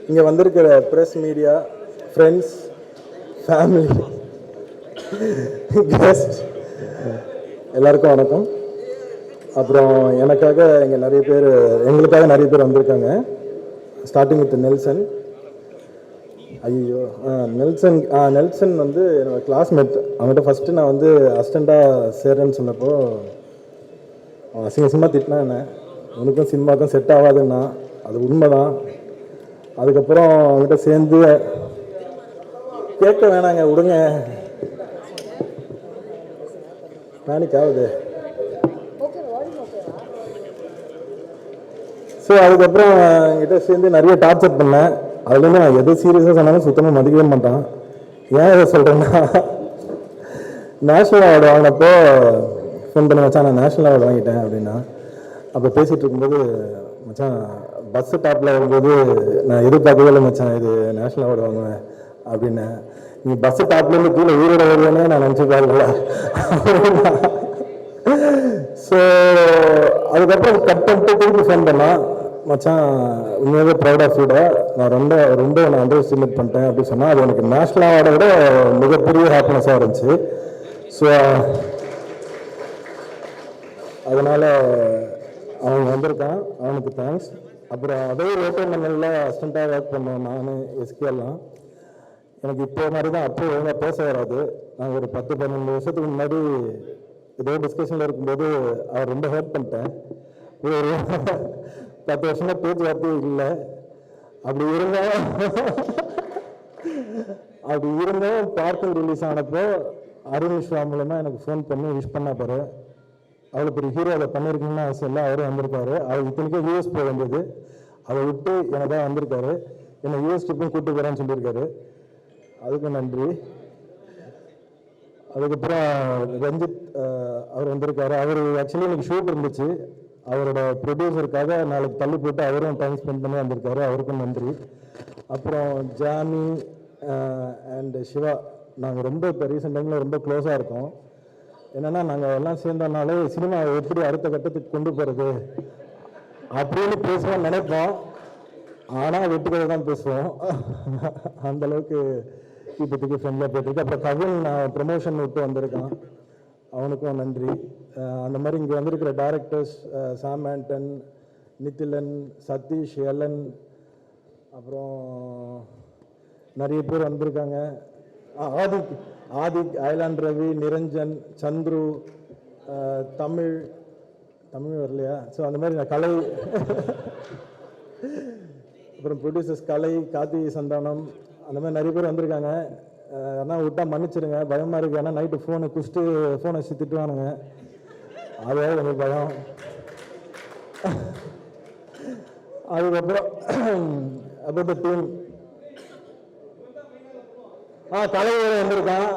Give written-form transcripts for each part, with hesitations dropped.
இங்கே வந்திருக்கிற press media friends family guest எல்லாருக்கும் வணக்கம். அப்புறம் எனக்காக இங்கே எங்களுக்காக நிறைய பேர் வந்திருக்காங்க. Starting with Nelson. ஐயோ நெல்சன் வந்து என்னோடய கிளாஸ்மேட். அவங்ககிட்ட ஃபஸ்ட்டு நான் வந்து அசிஸ்டண்ட்டாக சேர்றேன்னு சொன்னப்போ அசிங்கமாக திட்டினா என்ன, உனக்கும் சினிமாவுக்கும் செட் ஆகாதுன்னா அது உண்மைதான். அதுக்கப்புறம் அவங்ககிட்ட சேர்ந்து கேட்க வேணாங்க, விடுங்க, பேனிக் ஆகுது. ஸோ அதுக்கப்புறம் என்கிட்ட சேர்ந்து நிறைய டார்ச்சர் பண்ணேன். அதுலேருந்து நான் எது சீரியஸாக சொன்னாலும் சுத்தமாக மதிக்கவே மாட்டான். ஏன் இதை சொல்கிறேன்னா, நேஷ்னல் அவார்டு வாங்கினப்போ ஃபோன் பண்ணி மச்சான் நான் நேஷ்னல் அவார்டு வாங்கிட்டேன் அப்படின்னா, அப்போ பேசிகிட்டு இருக்கும்போது மச்சான் பஸ்ஸு டாப்பில் வரும்போது நான் எதிர்பார்க்கவே இல்லை மச்சான் இது நேஷ்னல் அவார்டு வாங்குவேன் அப்படின்னு. நீ பஸ்ஸு டாப்லேருந்து கீழே உயிரோட வருவேனே நான் நினச்சி பார்க்கல. ஸோ அதுக்கப்புறம் கட் பண்ணிட்டு திருப்பி ஃபோன் பண்ணான், மச்சான் உண்மையாகவே ப்ரௌட் ஆஃப் யூடா, நான் ரொம்ப நான் அண்டர் எஸ்டிமேட் பண்ணிட்டேன் அப்படின்னு சொன்னால் அது எனக்கு நேஷ்னல் அவார்டை விட மிகப்பெரிய ஹாப்பினஸாக இருந்துச்சு. ஸோ அதனால் அவன் வந்திருக்கான், அவனுக்கு தேங்க்ஸ். அப்புறம் அதே ஓட்டோமனில் அசிஸ்டண்ட்டாக ஒர்க் பண்ணேன் நான், எஸ்கேலாம். எனக்கு இப்போ மாதிரி தான் அப்போ ஒழுங்காக பேச வராது. நான் ஒரு 10-12 வருஷத்துக்கு முன்னாடி ஏதோ டிஸ்கஷனில் இருக்கும்போது அவர் ரொம்ப ஹெல்ப் பண்ணிட்டேன். ஒரு 10 வருஷமாக பேச்சு வார்த்தையே இல்லை. அப்படி இருந்தும் பார்க்கல் ரிலீஸ் ஆனப்போ அருண் விஸ்வா மூலமாக எனக்கு ஃபோன் பண்ணி விஷ் பண்ண பாரு, அவ்வளோ பெரிய ஹீரோ அதை பண்ணியிருக்கீங்கன்னு அவசியம் இல்லை, அவரும் வந்திருக்காரு. அவர் இத்தனைக்கும் யூஎஸ் போக வேண்டியது, அதை விட்டு எனக்கு தான் வந்திருக்காரு. என்னை யூஎஸ் ட்ரிப்பும் கூப்பிட்டு போகிறேன்னு சொல்லியிருக்காரு, அதுக்கு நன்றி. அதுக்கப்புறம் ரஞ்சித் அவர் வந்திருக்காரு. அவர் ஆக்சுவலி எனக்கு ஷூட் இருந்துச்சு, அவரோட ப்ரொடியூசருக்காக நாளைக்கு தள்ளி போட்டு அவரும் டைம் ஸ்பெண்ட் பண்ணி வந்திருக்காரு, அவருக்கும் நன்றி. அப்புறம் ஜாமி அண்ட் சிவா, நாங்கள் ரொம்ப இப்போ ரீசெண்ட் டைமில் ரொம்ப க்ளோஸாக இருக்கோம். என்னென்னா நாங்கள் எல்லாம் சேர்ந்தனாலே சினிமாவை எப்படி அடுத்த கட்டத்துக்கு கொண்டு போகிறது அப்படின்னு பேசுவோம் நினைப்போம், ஆனால் வெட்டுக்கதை தான் பேசுவோம். அந்தளவுக்கு இப்போதைக்கு ஃப்ரெண்ட்லியாக போயிட்டுருக்கு. அப்புறம் கவின் ப்ரமோஷன் விட்டு வந்திருக்கான், அவனுக்கும் நன்றி. அந்த மாதிரி இங்கே வந்திருக்கிற டைரக்டர்ஸ் சாம் ஆண்டன், நித்திலன், சதீஷ், எலன், அப்புறம் நிறைய பேர் வந்திருக்காங்க. ஆதிக், ஐலாண்ட் ரவி, நிரஞ்சன், சந்துரு, தமிழ் வரலையா? ஸோ அந்த மாதிரி நான் கலை, அப்புறம் ப்ரொடியூசர்ஸ் கலை, கார்த்திகை சந்தானம், அந்த மாதிரி நிறைய பேர் வந்திருக்காங்க. ஆனால் விட்டால் மன்னிச்சிருங்க, பயமாக இருக்குது. ஏன்னா நைட்டு ஃபோனை குடிச்சிட்டு ஃபோனை வச்சு திட்டுவானுங்க, அதாவது எனக்கு பயம். அதுக்கப்புறம் அப்போ டீம் கலைவர் வந்திருக்கான்,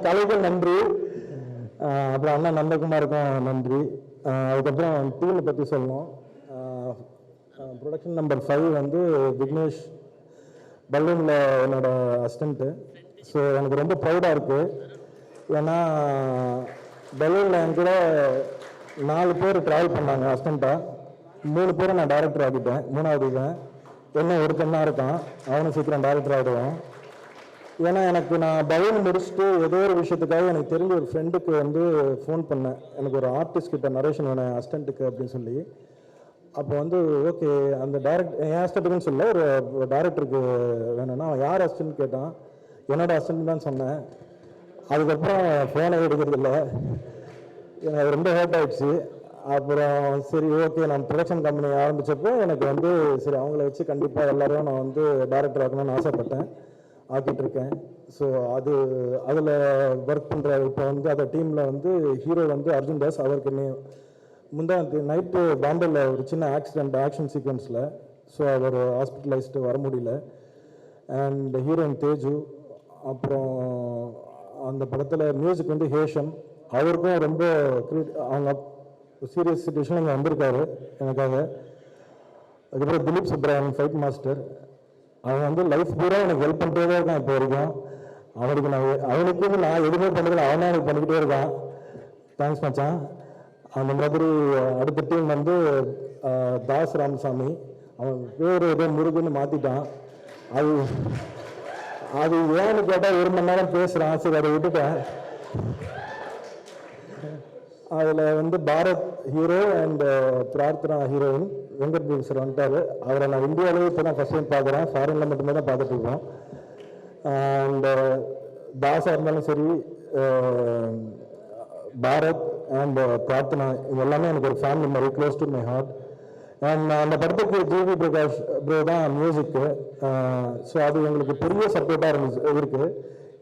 கலைக்கும் நன்றி. அப்புறம் அண்ணா நந்தகுமாருக்கும் நன்றி. அதுக்கப்புறம் டீமை பற்றி சொல்லணும். ப்ரொடக்ஷன் நம்பர் 5 வந்து விக்னேஷ், பலூனில் என்னோட அசிஸ்டண்ட்டு. ஸோ எனக்கு ரொம்ப ப்ரௌடாக இருக்குது. ஏன்னா பலூனில் என் கூட 4 பேர் ட்ராவல் பண்ணாங்க அசிஸ்டண்ட்டாக, 3 பேரை நான் டைரக்டர் ஆகிட்டேன், 3வது இவன் என்ன ஒருத்தன் தான் இருக்கான், அவனும் சீக்கிரம் டைரக்டர் ஆகிடுவான். ஏன்னா நான் பலூன் முடிச்சுட்டு ஏதோ ஒரு விஷயத்துக்காக எனக்கு தெரிஞ்ச ஒரு ஃப்ரெண்டுக்கு வந்து ஃபோன் பண்ணேன், எனக்கு ஒரு ஆர்டிஸ்ட் கிட்ட நரேஷன் வேணும் அசிஸ்டண்ட்டுக்கு அப்படின்னு சொல்லி. அப்போ வந்து ஓகே அந்த என் அசிஸ்டண்ட்டுக்குன்னு சொல்ல ஒரு டைரக்டருக்கு வேணும்னா அவன் யார் அசிஸ்டன்ட் கேட்டான், என்னோட அசிஸ்டன்ட் தான் சொன்னேன். அதுக்கப்புறம் ஃபோனை எடுக்கிறது இல்லை, எனக்கு ரொம்ப ஹேர்ட் ஆகிடுச்சு. அப்புறம் சரி ஓகே நான் ப்ரொடக்ஷன் கம்பெனி ஆரம்பித்தப்போ எனக்கு வந்து சரி அவங்கள வச்சு கண்டிப்பாக எல்லோரும் நான் வந்து டைரக்டர் ஆகணும்னு ஆசைப்பட்டேன், ஆக்கிட்டுருக்கேன். ஸோ அதில் ஒர்க் பண்ணுற இப்போ வந்து அந்த டீமில் வந்து ஹீரோ வந்து அர்ஜுன் தாஸ். அவருக்கு முந்தா நைட்டு பாம்பேயில் ஒரு சின்ன ஆக்ஷன் சீக்வன்ஸில், ஸோ அவர் ஹாஸ்பிட்டலைஸ்டு வர முடியல. And heroine Teju. அப்புறம் அந்த படத்தில் மியூசிக் வந்து ஹேஷம், அவருக்கும் ரொம்ப அவங்க சீரியஸ் சுச்சுவேஷன் இங்கே வந்திருக்காரு எனக்காக. அதுக்கப்புறம் திலீப் சுப்ராயன் ஃபைட் மாஸ்டர், அவன் வந்து லைஃப் பூரா எனக்கு ஹெல்ப் பண்ணிட்டே இருக்கான் இப்போ வரைக்கும். அவனுக்கு நான் எதுவுமே பண்ணுறதில்ல, அவனே எனக்கு பண்ணிக்கிட்டே இருக்கான். தேங்க்ஸ் மச்சான். அந்த மாதிரி அடுத்த டீம் வந்து தாஸ் ராமசாமி, அவன் பேர் ஏதோ முருகன்னு மாற்றிட்டான். அது அது ஏன்னு கேட்டால் 1 மணி நேரம் பேசுகிறேன், சரி அதை விட்டுட்டேன். அதில் வந்து Bharath hero and Prarthana heroine. Venkat Prabhu sir வந்துட்டார். அவரை நான் இந்தியாவிலேயே இப்போ தான் ஃபஸ்ட் டைம் பார்க்குறேன், ஃபாரினில் மட்டுமே தான் பார்த்துட்டு இருக்கோம். அண்ட் தாஸாக இருந்தாலும் சரி, பாரத் அண்ட் பிரார்த்தனா, இது எல்லாமே எனக்கு ஒரு ஃபேமிலி மாதிரி, close to my heart. And அந்த படத்துக்கு ஜிவி பிரகாஷ் ப்ரோ தான் மியூசிக்கு. ஸோ அது எங்களுக்கு பெரிய சப்போர்ட்டாக இருக்குது.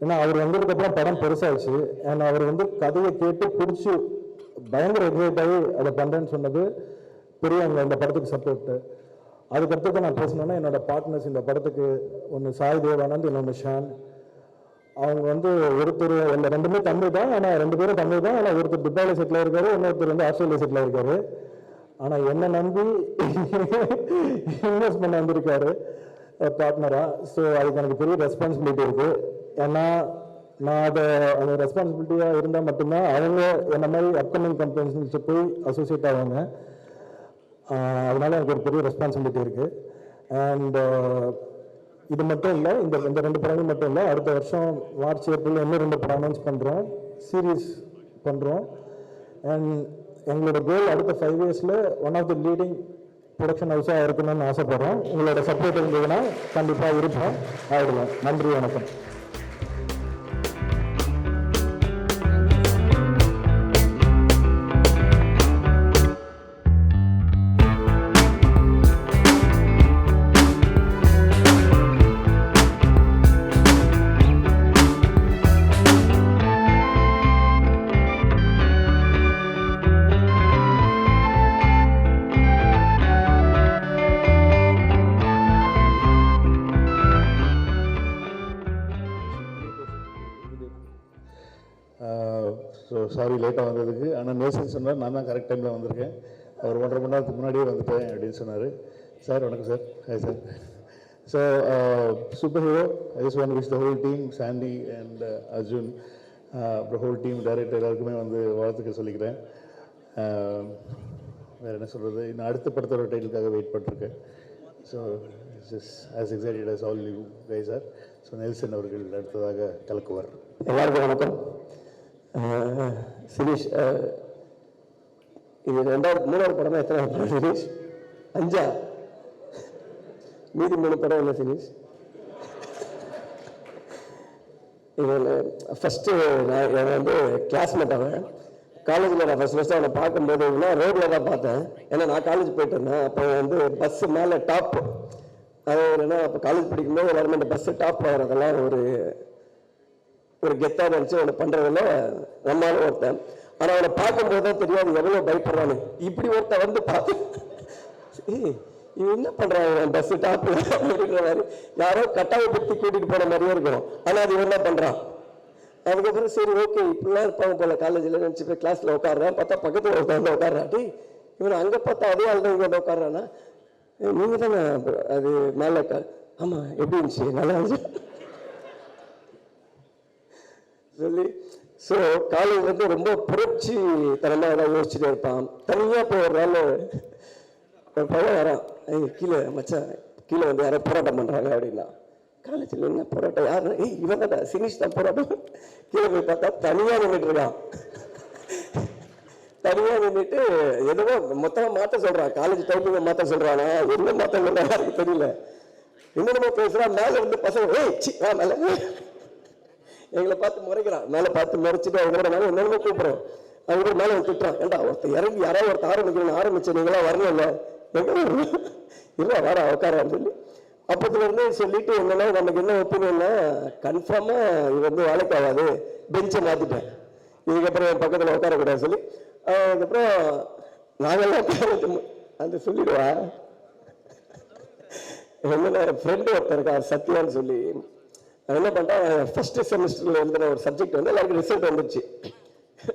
ஏன்னா அவர் வந்ததுக்கப்புறம் படம் பெருசாகிடுச்சு. அண்ட் அவர் வந்து கதையை கேட்டு பிடிச்சி பயங்கர எக்ஸைட் ஆகி அதை பண்ணுறேன்னு சொன்னது பெரிய இந்த படத்துக்கு சப்போர்ட்டு. அதுக்கடுத்து நான் பேசணுன்னா என்னோட பார்ட்னர்ஸ் இந்த படத்துக்கு ஒன்று சாய் தேவானந்த், இன்னொன்று ஷான். அவங்க வந்து ஒருத்தர் இல்லை, 2மே தமிழ் தான். ஆனால் 2 பேரும் தமிழ் தான். ஆனால் ஒருத்தர் துபாயில் செட்டில் ஆகிருக்காரு, இன்னொருத்தர் வந்து ஆஸ்திரேலியா செட்டில் ஆகிருக்காரு. ஆனால் என்னை நம்பி இன்வெஸ்ட் பண்ண வந்திருக்காரு பார்ட்னராக. ஸோ அதுக்கு எனக்கு பெரிய ரெஸ்பான்சிபிலிட்டி இருக்குது. ஏன்னா நான் அந்த ரெஸ்பான்சிபிலிட்டியாக இருந்தால் மட்டும்தான் அவங்க என்ன மாதிரி அப்கமிங் கம்பெனிஸ் போய் அசோசியேட் ஆவாங்க. அதனால எனக்கு ஒரு பெரிய ரெஸ்பான்சிபிலிட்டி இருக்குது. அண்ட் இது மட்டும் இல்லை, இந்த 2 படங்கள் மட்டும் இல்லை, அடுத்த வருஷம் மார்ச் ஏப்ரல் இன்னும் 2 படம் அனௌன்ஸ் பண்ணுறோம், சீரீஸ் பண்ணுறோம். அண்ட் எங்களோட கோல் அடுத்த 5 இயர்ஸில் one of the leading production ஹவுஸாக இருக்கணும்னு ஆசைப்படுறோம். உங்களோட சப்போர்ட் இருந்ததுன்னா கண்டிப்பாக இருப்போம், ஆகிடுவோம். நன்றி, வணக்கம். ஸோ சாரி லேட்டாக வந்ததுக்கு. ஆனால் நேசன் சொன்னார், நான் தான் கரெக்ட் டைமில் வந்திருக்கேன். அவர் 1.5 மணி நேரத்துக்கு முன்னாடியே வந்துட்டேன் அப்படின்னு சொன்னார். சார் வணக்கம் sir. Hi sir. So super hero, I just want to wish the whole team, Sandy and Arjun, அப்புறம் ஹோல் டீம், டைரக்டர் எல்லாருக்குமே வந்து வாழ்த்துக்கள் சொல்லிக்கிறேன். வேறு என்ன சொல்கிறது, இன்னும் அடுத்த படத்தோட டைட்டிலுக்காக வெயிட் பண்ணிருக்கேன். So it's as excited as all you guys are. So Nelson அவர்கள் அடுத்ததாக கலக்குவார். எல்லாருக்கும் வணக்கம். சிரீஷ், இது 3வது படம் தான். எத்தனை படம் சிரீஷ்? 5ஆ? மீதி 3 படம் இல்லை சிரீஷ். இதில் ஃபஸ்ட்டு நான் வந்து கிளாஸ்மேட் அவன். காலேஜில் நான் ஃபஸ்ட்டு அவனை பார்க்கும்போது ரோடில் தான் பார்த்தேன். ஏன்னா நான் காலேஜ் போயிட்டு இருந்தேன். அப்போ வந்து பஸ்ஸு மேலே டாப், அது என்னென்னா அப்போ காலேஜ் படிக்கும்போது எல்லாருமே இந்த பஸ்ஸு டாப்பில் வரதெல்லாம் ஒரு கெத்தாக நினச்சி அவனை பண்ணுறதில்ல நம்மளால ஒருத்தன். ஆனால் அவனை பார்க்கும்போது தான் தெரியாது எவ்வளோ பயப்படுறான்னு. இப்படி ஒருத்தன் வந்து பார்த்து இவன் என்ன பண்ணுறாங்க பஸ்ஸு டாப்பில் அப்படின்ற மாதிரி யாரோ கட்டாயப்படுத்தி கூட்டிகிட்டு போன மாதிரியே இருக்கும். ஆனால் அது இவன் என்ன பண்ணுறான். அதுக்கப்புறம் சரி ஓகே இப்படிலாம் இருப்பாங்க போல காலேஜில் நினச்சி போய் கிளாஸில் உட்காடுறான். பார்த்தா பக்கத்தில் ஒருத்தன் வந்து உட்காடுறாட்டி இவன் அங்கே பார்த்தா அதே ஆள் தான் இங்கே வந்து உட்காடுறான்னா, நீங்கள் தானே அது மேலே ஆமாம் எப்படி இருந்துச்சு நல்லா இருந்துச்சு சொல்லி. ஸோ காலேஜ் வந்து ரொம்ப புரட்சி தரமாக ஏதாவது யோசிச்சுட்டே இருப்பான். தனியாக போய் ஒரு நாள் பையன் வரான், கீழே மச்சான் கீழே வந்து யாரோ போராட்டம் பண்ணுறாங்க அப்படின்னா. காலேஜில் என்ன போராட்டம், யாரு? இவன் தான் சினிஷ் தான் போராட்டம். கீழே போய் பார்த்தா தனியாக நின்றுட்டு இருக்கான். தனியாக நின்றுட்டு எதுவோ மொத்தமாக மாற்ற சொல்கிறான். காலேஜ் டைப்பில் மாற்ற சொல்கிறானா என்ன மாற்ற எனக்கு தெரியல. இன்னொரு பேசுகிறான். மேலே வந்து பசங்க மேலே எங்களை பார்த்து முறைக்கிறான். மேலே பார்த்து முறைச்சிட்டு அவங்களோட மேலே என்னென்ன கூப்பிட்றோம். அவங்க மேலே திட்டுறான். ஏண்டா ஒருத்தர் இறங்கி யாராவது ஒருத்தர் ஆரம்பிச்சு நீங்களாம் வரணும் இல்லை எங்கே இல்லை வர உட்காரான்னு சொல்லி அப்போதுலேருந்து சொல்லிட்டு என்னன்னா நமக்கு என்ன ஒப்பீனியன்னா கன்ஃபார்மாக இது வந்து வேலைக்கு ஆகாது, பெஞ்சை மாற்றிட்டேன், இதுக்கப்புறம் என் பக்கத்தில் உட்காரக்கூடாது சொல்லி. அதுக்கப்புறம் நாங்கள்லாம் அந்த சொல்லிடுவா. என்னென்ன ஃப்ரெண்டு ஒருத்தர் இருக்கா சத்யான்னு சொல்லி, என்ன பண்ணிட்டேன் ஃபஸ்ட்டு செமஸ்டரில் எழுதுன ஒரு சப்ஜெக்ட் வந்து எல்லாருக்கும் ரிசல்ட் வந்துடுச்சு.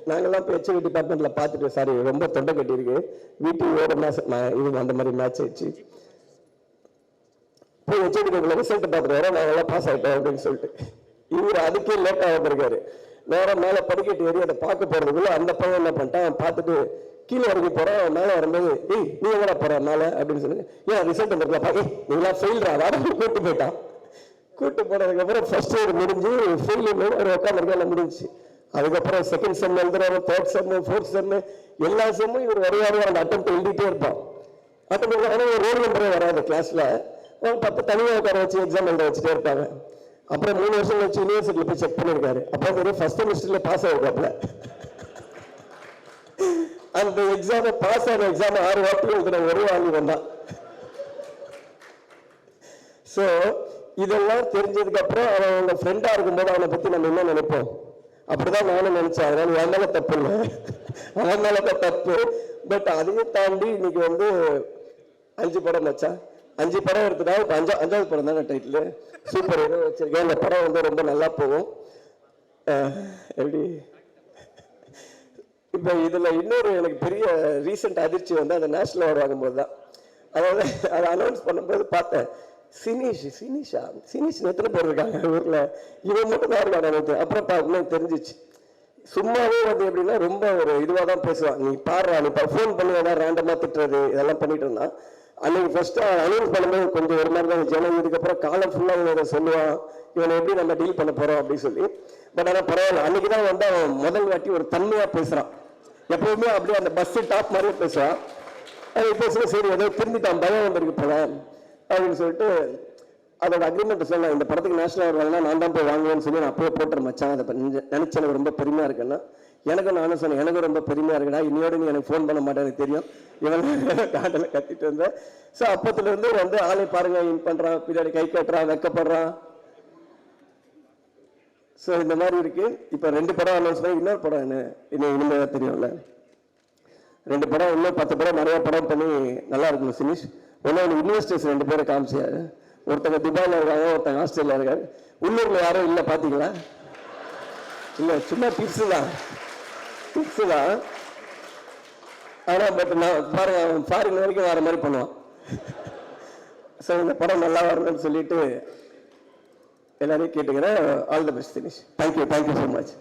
நாங்கள்லாம் இப்போ ஹெச்ஓடி டிபார்ட்மெண்ட்டில் பார்த்துட்டு சாரி ரொம்ப தொண்டை கட்டியிருக்கு வீட்டுக்கு மேட்ச் இது அந்த மாதிரி மேட்ச் ஆயிடுச்சு. போய் ஹெச்ஓடி ரிசல்ட் பார்த்துட்டு வரோம், நாங்கள்லாம் பாஸ் ஆகிட்டோம் அப்படின்னு சொல்லிட்டு. இவர் அதுக்கே லேட்டாக வந்திருக்காரு. நேரம் மேலே படிக்கட்டு ஏறி அதை பார்க்க போகிறதுக்குள்ள அந்த பையன் என்ன பண்ணிட்டான் பார்த்துட்டு கீழே இறங்கி போகிறான். மேலே வரும்போது நீ எங்கடா போகிற மேலே அப்படின்னு சொல்லி, ஏன் ரிசல்ட் வந்துருக்கா நீங்களாம் ஃபெயில்ரா வாடகை கூப்பிட்டு போயிட்டான். கூட்டு போனதுக்கப்புறம் ஃபர்ஸ்ட் இயர் முடிஞ்சு ஃபெயிலியர் ஒரு உட்காந்துருக்கால முடிஞ்சு. அதுக்கப்புறம் செகண்ட் செம் எழுதுறாரு, தேர்ட் செம்மு, ஃபோர்த் செம்மு, எல்லா செம்மும் இவர் வரையாரு அந்த அட்டம் எழுதிட்டே இருப்பான். அட்டம் ஆனால் ஒரு ரோல் நம்பரே வராது கிளாஸில். 10 தனியாக உட்கார வச்சு எக்ஸாம் எழுத வச்சுட்டே இருப்பாங்க. அப்புறம் 3 வருஷம் வச்சு யூனிவர்சிட்டியில் போய் செக் பண்ணியிருக்காரு. அப்போ ஃபர்ஸ்ட் செமஸ்டரில் பாஸ் ஆகிருக்காப்புல. அந்த எக்ஸாமை பாஸ் ஆன எக்ஸாம் 6 வாட்டி எழுதுன ஒரு வாங்கி வந்தான். ஸோ இதெல்லாம் தெரிஞ்சதுக்கு அப்புறம் அவன் அவங்க ஃப்ரெண்டா இருக்கும்போது அவனை பத்தி நம்ம என்ன நினைப்போம்? அப்படிதான் நானும் நினைச்சேன். அதனால என் மேல தப்பு இல்லை, அவன் மேலதான் தப்பு. பட் அதையும் தாண்டி இன்னைக்கு வந்து 5 படம் வச்சா 5 படம் எடுத்துட்டா இப்போ 5வது படம் தானே டைட்டில். சூப்பர் ஹீரோ வச்சிருக்கேன். இந்த படம் வந்து ரொம்ப நல்லா போகும். எப்படி இப்போ இதில் இன்னொரு எனக்கு பெரிய ரீசெண்ட் அதிர்ச்சி வந்து அந்த நேஷனல் அவார்டு வாங்கும்போது தான். அதாவது அதை அனௌன்ஸ் பண்ணும்போது பார்த்தேன், சினிஷ் எத்தனை பேர் இருக்காங்க ஊரில், இவன் மட்டும் தான் இருக்காங்க எனக்கு. அப்புறம் பார்க்கணும் தெரிஞ்சிச்சு. சும்மாவே வந்து எப்படின்னா ரொம்ப ஒரு இதுவாக தான் பேசுவான். நீ பாடுறா, நீ ஃபோன் பண்ணி ஏதாவது ரேண்டமாக திட்டுறது இதெல்லாம் பண்ணிட்டு இருந்தான். அன்னைக்கு ஃபர்ஸ்ட் அனௌன்ஸ் பண்ணும்போது கொஞ்சம் ஒரு மாதிரி தான் ஜனம். இதுக்கப்புறம் காலம் ஃபுல்லாக இவன் இதை சொல்லுவான், இவனை எப்படி நம்ம டீல் பண்ண போகிறோம் அப்படின்னு சொல்லி. பட் ஆனால் பரவாயில்ல, அன்னைக்கு தான் வந்து அவன் முதல் வாட்டி ஒரு தன்மையாக பேசுகிறான். எப்பவுமே அப்படியே அந்த பஸ்ஸு டாப் மாதிரியே பேசுவான். அது பேசுகிற சரி ஏதோ திரும்பிட்டான், பயம் வந்திருக்கு போல அப்படின்னு சொல்லிட்டு அதோட அக்ரிமெண்ட் சொன்னேன். இந்த படத்துக்கு நேஷனல் அவார்டு வாங்கினா நான் தான் போய் வாங்குவேன்னு சொல்லி நான் அப்பவே போட்டுற மச்சான். அதை நினைச்சு எனக்கு ரொம்ப பெருமையாக இருக்குன்னா எனக்கும் நானும் சொன்னேன், எனக்கும் ரொம்ப பெருமையாக இருக்குடா, இன்னையோட நீ எனக்கு ஃபோன் பண்ண மாட்டேன், எனக்கு தெரியும். இவன் காட்டில் கத்திட்டு இருந்தேன். ஸோ அப்பத்துலேருந்து வந்து ஆளை பாருங்க, இன் பண்ணுறான், பின்னாடி கை கட்டுறான், வெக்கப்படுறான். ஸோ இந்த மாதிரி இருக்கு. இப்போ 2 படம் அனௌன்ஸ் பண்ணி இன்னொரு படம் என்ன இன்னும் இனிமேல் தெரியும்ல. 2 படம் இன்னும் 10 படம் நிறைய படம் பண்ணி நல்லா இருக்கணும் சினிஷ். ஒன்று இன்வெஸ்டர்ஸ் 2 பேரை காமிச்சாரு. ஒருத்தங்க துபாயில் இருக்காங்க, ஒருத்தங்க ஆஸ்திரேலியா இருக்காரு. உள்ளூரில் யாரும் இல்லை பார்த்தீங்களா? இல்லை, சும்மா டிப்ஸு தான். ஆனால் பட் நான் பாருங்க, அவன் ஃபாரின் வரைக்கும் வர மாதிரி பண்ணுவான். ஸோ இந்த படம் நல்லா வரணும்னு சொல்லிட்டு எல்லாரையும் கேட்டுக்கிறேன். All the best Dinesh. Thank you so much.